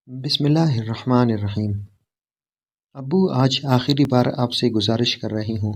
بسم اللہ الرحمن الرحیم۔ ابو، آج آخری بار آپ سے گزارش کر رہی ہوں،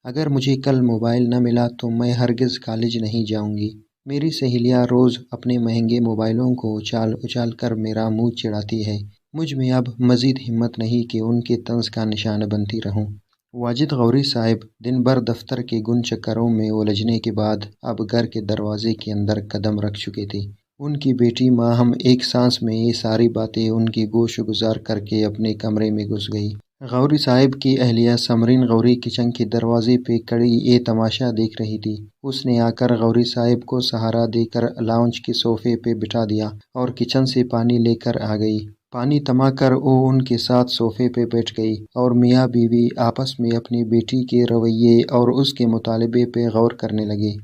اگر مجھے کل موبائل نہ ملا تو میں ہرگز کالج نہیں جاؤں گی۔ میری سہیلیاں روز اپنے مہنگے موبائلوں کو اچھال اچھال کر میرا منہ چڑھاتی ہے۔ مجھ میں اب مزید ہمت نہیں کہ ان کے طنز کا نشانہ بنتی رہوں۔ واجد غوری صاحب دن بھر دفتر کے گن چکروں میں الجھنے کے بعد اب گھر کے دروازے کے اندر قدم رکھ چکے تھے۔ ان کی بیٹی ماہم ایک سانس میں یہ ساری باتیں ان کی گوش گزار کر کے اپنے کمرے میں گھس گئی۔ غوری صاحب کی اہلیہ سمرین غوری کچن کے دروازے پہ کھڑی یہ تماشا دیکھ رہی تھی۔ اس نے آ کر غوری صاحب کو سہارا دے کر لاؤنج کے صوفے پہ بٹھا دیا اور کچن سے پانی لے کر آ گئی۔ پانی تما کر وہ ان کے ساتھ صوفے پہ بیٹھ گئی اور میاں بیوی آپس میں اپنی بیٹی کے رویے اور اس کے مطالبے پہ غور کرنے لگے۔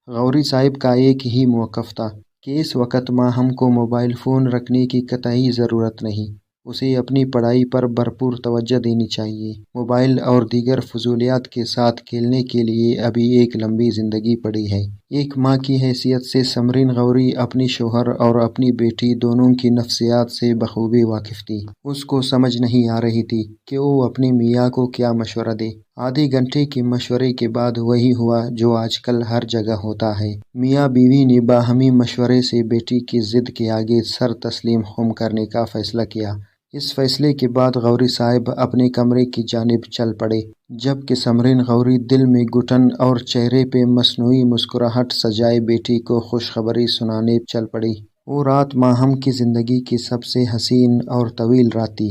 غوری صاحب کا ایک ہی موقف تھا کہ اس وقت ماہم کو موبائل فون رکھنے کی قطعی ضرورت نہیں، اسے اپنی پڑھائی پر بھرپور توجہ دینی چاہیے۔ موبائل اور دیگر فضولیات کے ساتھ کھیلنے کے لیے ابھی ایک لمبی زندگی پڑی ہے۔ ایک ماں کی حیثیت سے سمرین غوری اپنی شوہر اور اپنی بیٹی دونوں کی نفسیات سے بخوبی واقف تھی۔ اس کو سمجھ نہیں آ رہی تھی کہ وہ اپنے میاں کو کیا مشورہ دے۔ آدھے گھنٹے کے مشورے کے بعد وہی ہوا جو آج کل ہر جگہ ہوتا ہے۔ میاں بیوی نے باہمی مشورے سے بیٹی کی ضد کے آگے سر تسلیم خم کرنے کا فیصلہ کیا۔ اس فیصلے کے بعد غوری صاحب اپنے کمرے کی جانب چل پڑے، جبکہ سمرین غوری دل میں گھٹن اور چہرے پہ مصنوعی مسکراہٹ سجائے بیٹی کو خوشخبری سنانے چل پڑی۔ وہ رات ماہم کی زندگی کی سب سے حسین اور طویل رات تھی۔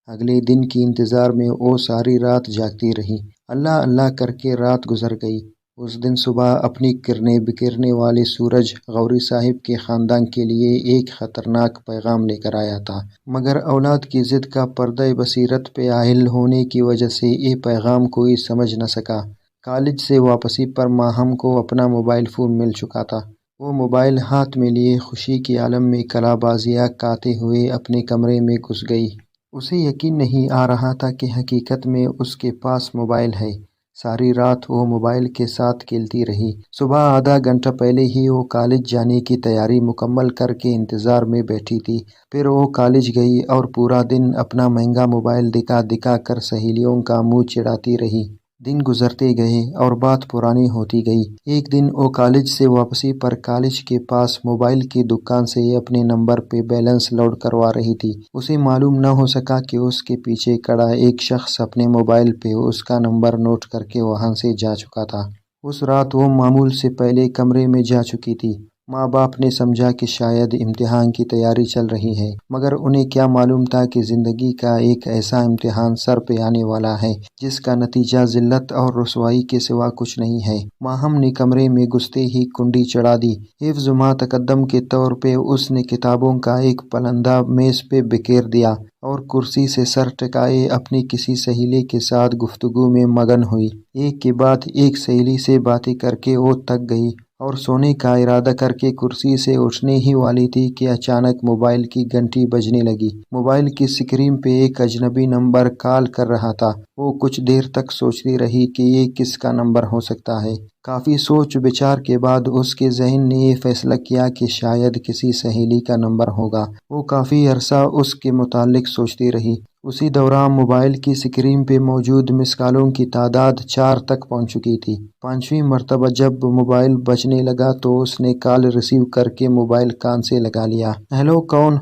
اگلے دن کے انتظار میں وہ ساری رات جاگتی رہی۔ اللہ اللہ کر کے رات گزر گئی۔ اس دن صبح اپنی کرنیں بکھیرنے والے سورج غوری صاحب کے خاندان کے لیے ایک خطرناک پیغام لے کر آیا تھا، مگر اولاد کی ضد کا پردہ بصیرت پہ عائل ہونے کی وجہ سے یہ پیغام کوئی سمجھ نہ سکا۔ کالج سے واپسی پر ماہم کو اپنا موبائل فون مل چکا تھا۔ وہ موبائل ہاتھ میں لیے خوشی کے عالم میں کلا بازیاں کاتے ہوئے اپنے کمرے میں گھس گئی۔ اسے یقین نہیں آ رہا تھا کہ حقیقت میں اس کے پاس موبائل ہے۔ ساری رات وہ موبائل کے ساتھ کھیلتی رہی۔ صبح آدھا گھنٹہ پہلے ہی وہ کالج جانے کی تیاری مکمل کر کے انتظار میں بیٹھی تھی۔ پھر وہ کالج گئی اور پورا دن اپنا مہنگا موبائل دکھا دکھا کر سہیلیوں کا منہ چڑھاتی رہی۔ دن گزرتے گئے اور بات پرانی ہوتی گئی۔ ایک دن وہ کالج سے واپسی پر کالج کے پاس موبائل کی دکان سے اپنے نمبر پہ بیلنس لوڈ کروا رہی تھی۔ اسے معلوم نہ ہو سکا کہ اس کے پیچھے کھڑا ایک شخص اپنے موبائل پہ اس کا نمبر نوٹ کر کے وہاں سے جا چکا تھا۔ اس رات وہ معمول سے پہلے کمرے میں جا چکی تھی۔ ماں باپ نے سمجھا کہ شاید امتحان کی تیاری چل رہی ہے، مگر انہیں کیا معلوم تھا کہ زندگی کا ایک ایسا امتحان سر پہ آنے والا ہے جس کا نتیجہ ذلت اور رسوائی کے سوا کچھ نہیں ہے۔ ماہم نے کمرے میں گھستے ہی کنڈی چڑھا دی۔ حفظ ما تقدم کے طور پہ اس نے کتابوں کا ایک پلندہ میز پہ بکھیر دیا اور کرسی سے سر ٹکائے اپنی کسی سہیلی کے ساتھ گفتگو میں مگن ہوئی۔ ایک کے بعد ایک سہیلی سے باتیں کر کے وہ تھک گئی اور سونے کا ارادہ کر کے کرسی سے اٹھنے ہی والی تھی کہ اچانک موبائل کی گھنٹی بجنے لگی۔ موبائل کی اسکرین پہ ایک اجنبی نمبر کال کر رہا تھا۔ وہ کچھ دیر تک سوچتی رہی کہ یہ کس کا نمبر ہو سکتا ہے۔ کافی سوچ بچار کے بعد اس کے ذہن نے یہ فیصلہ کیا کہ شاید کسی سہیلی کا نمبر ہوگا۔ وہ کافی عرصہ اس کے متعلق سوچتی رہی۔ اسی دوران موبائل کی اسکرین پہ موجود مس کالوں کی تعداد 4 تک پہنچ چکی تھی۔ 5ویں مرتبہ جب موبائل بجنے لگا تو اس نے کال ریسیو کر کے موبائل کان سے لگا لیا۔ ہیلو، کون؟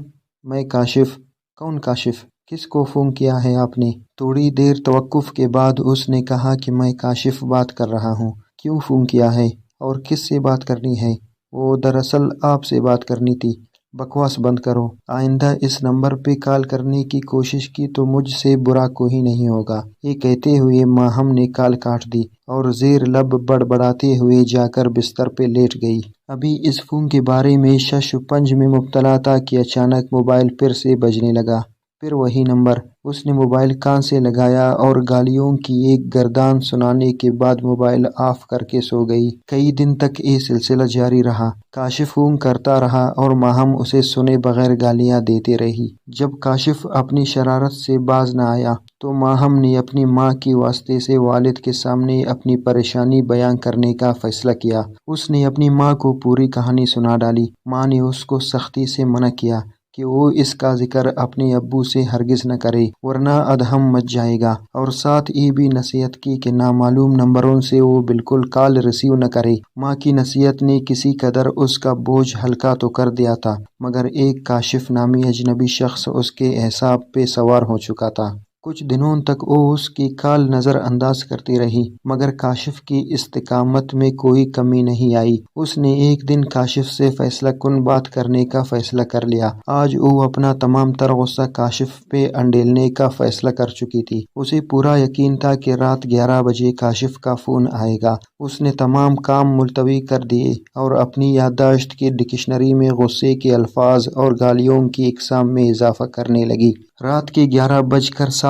میں کاشف۔ کون کاشف؟ کس کو فون کیا ہے آپ نے؟ تھوڑی دیر توقف کے بعد اس نے کہا کہ میں کاشف بات کر رہا ہوں۔ کیوں فون کیا ہے اور کس سے بات کرنی ہے؟ وہ دراصل آپ سے بات کرنی تھی۔ بکواس بند کرو۔ آئندہ اس نمبر پہ کال کرنے کی کوشش کی تو مجھ سے برا کوئی نہیں ہوگا۔ یہ کہتے ہوئے ماہم نے کال کاٹ دی اور زیر لب بڑبڑاتے ہوئے جا کر بستر پہ لیٹ گئی۔ ابھی اس فون کے بارے میں شش و پنج میں مبتلا تھا کہ اچانک موبائل پھر سے بجنے لگا۔ پھر وہی نمبر۔ اس نے موبائل کان سے لگایا اور گالیوں کی ایک گردان سنانے کے بعد موبائل آف کر کے سو گئی۔ کئی دن تک یہ سلسلہ جاری رہا۔ کاشف فون کرتا رہا اور ماہم اسے سنے بغیر گالیاں دیتے رہی۔ جب کاشف اپنی شرارت سے باز نہ آیا تو ماہم نے اپنی ماں کے واسطے سے والد کے سامنے اپنی پریشانی بیان کرنے کا فیصلہ کیا۔ اس نے اپنی ماں کو پوری کہانی سنا ڈالی۔ ماں نے اس کو سختی سے منع کیا کہ وہ اس کا ذکر اپنے ابو سے ہرگز نہ کرے ورنہ ادہم مچ جائے گا، اور ساتھ یہ بھی نصیحت کی کہ نامعلوم نمبروں سے وہ بالکل کال ریسیو نہ کرے۔ ماں کی نصیحت نے کسی قدر اس کا بوجھ ہلکا تو کر دیا تھا، مگر ایک کاشف نامی اجنبی شخص اس کے اعصاب پہ سوار ہو چکا تھا۔ کچھ دنوں تک وہ اس کی کال نظر انداز کرتی رہی، مگر کاشف کی استقامت میں کوئی کمی نہیں آئی۔ اس نے ایک دن کاشف سے فیصلہ کن بات کرنے کا فیصلہ کر لیا۔ آج وہ اپنا تمام تر غصہ کاشف پہ انڈیلنے کا فیصلہ کر چکی تھی۔ اسے پورا یقین تھا کہ رات 11 بجے کاشف کا فون آئے گا۔ اس نے تمام کام ملتوی کر دیے اور اپنی یادداشت کی ڈکشنری میں غصے کے الفاظ اور گالیوں کی اقسام میں اضافہ کرنے لگی۔ رات کے 11:07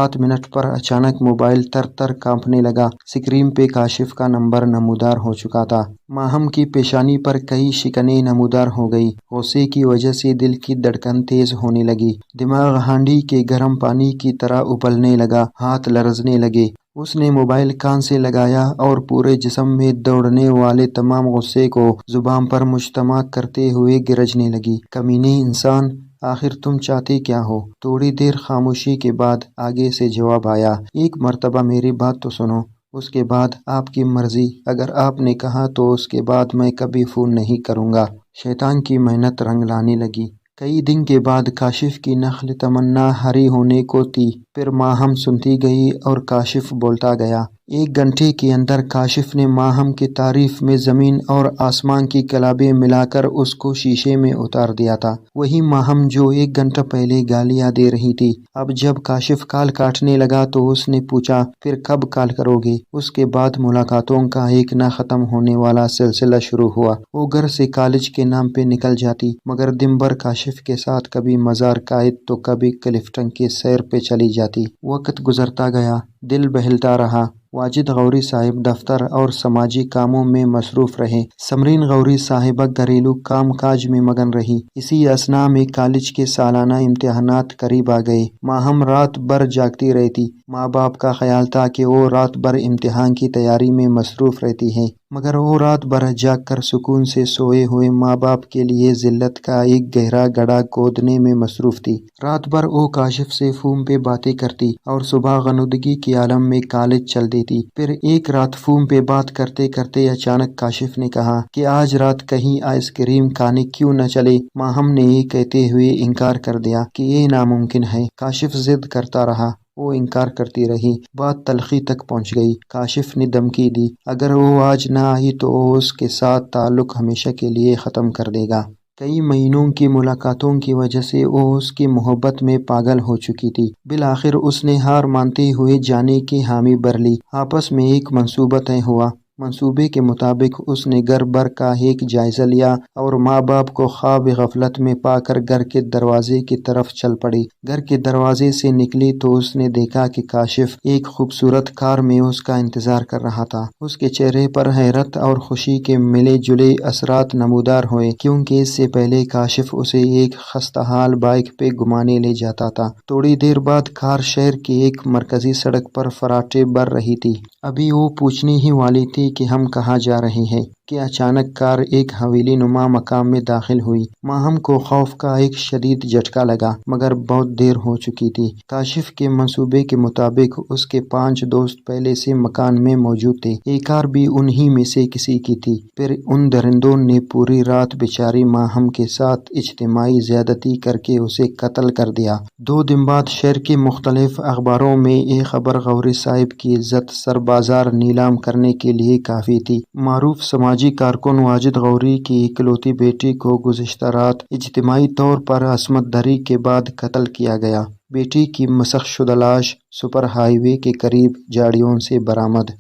پر اچانک موبائل تر تر کانپنے لگا۔ سکرین پہ کاشف کا نمبر نمودار ہو چکا تھا۔ ماہم کی پیشانی پر کئی شکنیں نمودار ہو گئی۔ غصے کی وجہ سے دل کی دھڑکن تیز ہونے لگی، دماغ ہانڈی کے گرم پانی کی طرح ابلنے لگا، ہاتھ لرزنے لگے۔ اس نے موبائل کان سے لگایا اور پورے جسم میں دوڑنے والے تمام غصے کو زبان پر مجتمع کرتے ہوئے گرجنے لگی۔ کمینے انسان، آخر تم چاہتے کیا ہو؟ تھوڑی دیر خاموشی کے بعد آگے سے جواب آیا، ایک مرتبہ میری بات تو سنو، اس کے بعد آپ کی مرضی، اگر آپ نے کہا تو اس کے بعد میں کبھی فون نہیں کروں گا۔ شیطان کی محنت رنگ لانے لگی۔ کئی دن کے بعد کاشف کی نخل تمنا ہری ہونے کو تھی۔ پھر ماہم سنتی گئی اور کاشف بولتا گیا۔ 1 گھنٹے کے اندر کاشف نے ماہم کی تعریف میں زمین اور آسمان کی کلابیں ملا کر اس کو شیشے میں اتار دیا تھا۔ وہی ماہم جو 1 گھنٹہ پہلے گالیاں دے رہی تھی۔ اب جب کاشف کال کاٹنے لگا تو اس نے پوچھا، پھر کب کال کرو گے؟ اس کے بعد ملاقاتوں کا ایک نہ ختم ہونے والا سلسلہ شروع ہوا۔ وہ گھر سے کالج کے نام پہ نکل جاتی، مگر دن بھر کاشف کے ساتھ کبھی مزار قائد تو کبھی کلفٹن کے سیر پہ چلی جاتی۔ وقت گزرتا گیا، دل بہلتا رہا۔ واجد غوری صاحب دفتر اور سماجی کاموں میں مصروف رہے۔ سمرین غوری صاحبہ گھریلو کام کاج میں مگن رہی۔ اسی اثناء میں کالج کے سالانہ امتحانات قریب آ گئے۔ ماہم رات بھر جاگتی رہتی۔ ماں باپ کا خیال تھا کہ وہ رات بھر امتحان کی تیاری میں مصروف رہتی ہے، مگر وہ رات بھر جاگ کر سکون سے سوئے ہوئے ماں باپ کے لیے ذلت کا ایک گہرا گڑھا کھودنے میں مصروف تھی۔ رات بھر وہ کاشف سے فون پہ باتیں کرتی اور صبح غنودگی کے عالم میں کالج چل دیتی۔ پھر ایک رات فون پہ بات کرتے کرتے اچانک کاشف نے کہا کہ آج رات کہیں آئس کریم کھانے کیوں نہ چلے؟ ماہم نے یہ کہتے ہوئے انکار کر دیا کہ یہ ناممکن ہے۔ کاشف ضد کرتا رہا، وہ انکار کرتی رہی۔ بات تلخی تک پہنچ گئی۔ کاشف نے دھمکی دی، اگر وہ آج نہ آئی تو وہ اس کے ساتھ تعلق ہمیشہ کے لیے ختم کر دے گا۔ کئی مہینوں کی ملاقاتوں کی وجہ سے وہ اس کی محبت میں پاگل ہو چکی تھی۔ بالآخر اس نے ہار مانتے ہوئے جانے کی حامی بھر لی۔ آپس میں ایک منصوبہ طے ہوا۔ منصوبے کے مطابق اس نے گھر بھر کا ایک جائزہ لیا اور ماں باپ کو خواب غفلت میں پا کر گھر کے دروازے کی طرف چل پڑی۔ گھر کے دروازے سے نکلی تو اس نے دیکھا کہ کاشف ایک خوبصورت کار میں اس کا انتظار کر رہا تھا۔ اس کے چہرے پر حیرت اور خوشی کے ملے جلے اثرات نمودار ہوئے، کیونکہ اس سے پہلے کاشف اسے ایک خستحال بائک پہ گھمانے لے جاتا تھا۔ تھوڑی دیر بعد کار شہر کی ایک مرکزی سڑک پر فراٹے بھر رہی تھی۔ ابھی وہ پوچھنے ہی والی تھی کہ ہم کہاں جا رہے ہیں کہ اچانک کار ایک حویلی نما مقام میں داخل ہوئی۔ ماہم کو خوف کا ایک شدید جھٹکا لگا، مگر بہت دیر ہو چکی تھی۔ کاشف کے منصوبے کے مطابق اس کے 5 دوست پہلے سے مکان میں موجود تھے۔ یہ کار بھی انہی میں سے کسی کی تھی۔ پھر ان درندوں نے پوری رات بیچاری ماہم کے ساتھ اجتماعی زیادتی کر کے اسے قتل کر دیا۔ 2 دن بعد شہر کے مختلف اخباروں میں یہ خبر غوری صاحب کی عزت سر بازار نیلام کرنے کے لیے کافی تھی۔ معروف سماجی کارکن واجد غوری کی اکلوتی بیٹی کو گزشتہ رات اجتماعی طور پر عصمت دری کے بعد قتل کیا گیا۔ بیٹی کی مسخ شدہ لاش سپر ہائی وے کے قریب جھاڑیوں سے برآمد